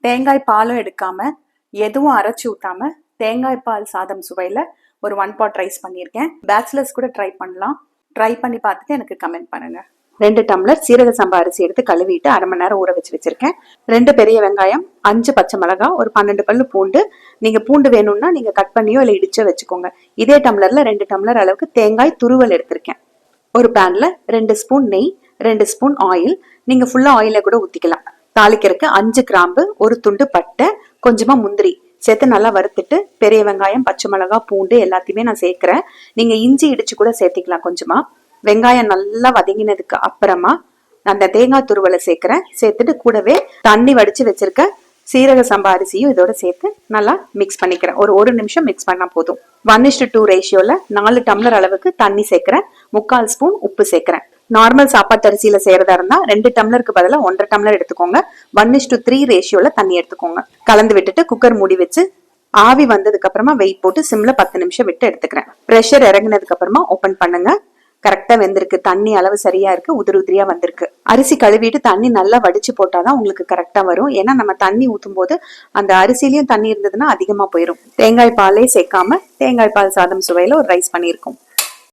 தேங்காய் பாலும் எடுக்காம எதுவும் அரைச்சி ஊத்தாம தேங்காய் பால் சாதம் சுவையில ஒரு 1 pot ரைஸ் பண்ணியிருக்கேன். பேச்சுலர்ஸ் கூட ட்ரை பண்ணலாம். ட்ரை பண்ணி பார்த்துட்டு எனக்கு கமெண்ட் பண்ணுங்க. 2 டம்ளர் சீரக சம்பா அரிசி எடுத்து கழுவிட்டு அரை மணி நேரம் ஊற வச்சிருக்கேன். 2 பெரிய வெங்காயம், 5 பச்சை மிளகாய், ஒரு 12 பல்லு பூண்டு. நீங்க பூண்டு வேணும்னா நீங்க கட் பண்ணியோ இல்லை இடிச்சோ வச்சுக்கோங்க. இதே டம்ளர்ல 2 டம்ளர் அளவுக்கு தேங்காய் துருவல் எடுத்திருக்கேன். ஒரு பேன்ல 2 ஸ்பூன் நெய், 2 ஸ்பூன் ஆயில். நீங்க ஃபுல்லா ஆயில கூட ஊத்திக்கலாம். தாளிக்கிறதுக்கு 5 கிராம்பு, ஒரு துண்டு பட்டை, கொஞ்சமா முந்திரி சேர்த்து நல்லா வறுத்துட்டு பெரிய வெங்காயம், பச்சை மிளகாய், பூண்டு எல்லாத்தையுமே நான் சேர்க்கிறேன். நீங்க இஞ்சி இடிச்சு கூட சேர்த்திக்கலாம். கொஞ்சமா வெங்காயம் நல்லா வதங்கினதுக்கு அப்புறமா அந்த தேங்காய் துருவலை சேர்க்கிறேன். சேர்த்துட்டு கூடவே தண்ணி வடிச்சு வச்சிருக்க சீரக சம்பா அரிசியும் இதோட சேர்த்து நல்லா மிக்ஸ் பண்ணிக்கிறேன். ஒரு நிமிஷம் மிக்ஸ் பண்ணா போதும். 1:2 ரேஷியோல 4 டம்ளர் அளவுக்கு தண்ணி சேர்க்கிறேன். 3/4 ஸ்பூன் உப்பு சேர்க்கிறேன். நார்மல் சாப்பாட்டு அரிசியில செய்யறதா இருந்தா 2 டம்ளருக்கு பதிலா 1.5 டம்ளர் எடுத்துக்கோங்க. 1:3 ரேஷியோல தண்ணி எடுத்துக்கோங்க. கலந்து விட்டுட்டு குக்கர் மூடி வச்சு ஆவி வந்ததுக்கு அப்புறமா வெயிட் போட்டு சிம்ல 10 நிமிஷம் விட்டு எடுத்துக்கிறேன். ப்ரெஷர் இறங்கினதுக்கு அப்புறமா ஓபன் பண்ணுங்க. கரெக்டா வெந்திருக்கு. தண்ணி அளவு சரியா இருக்கு. உதிரியா வந்திருக்கு. அரிசி கழுவிட்டு தண்ணி நல்லா வடிச்சு போட்டாதான் உங்களுக்கு கரெக்டா வரும். ஏன்னா நம்ம தண்ணி ஊத்தும் போது அந்த அரிசிலயும் தண்ணி இருந்ததுன்னா அதிகமா போயிடும். தேங்காய் பாலே சேர்க்காம தேங்காய் பால் சாதம் சுவையில ஒரு ரைஸ் பண்ணியிருக்கோம்.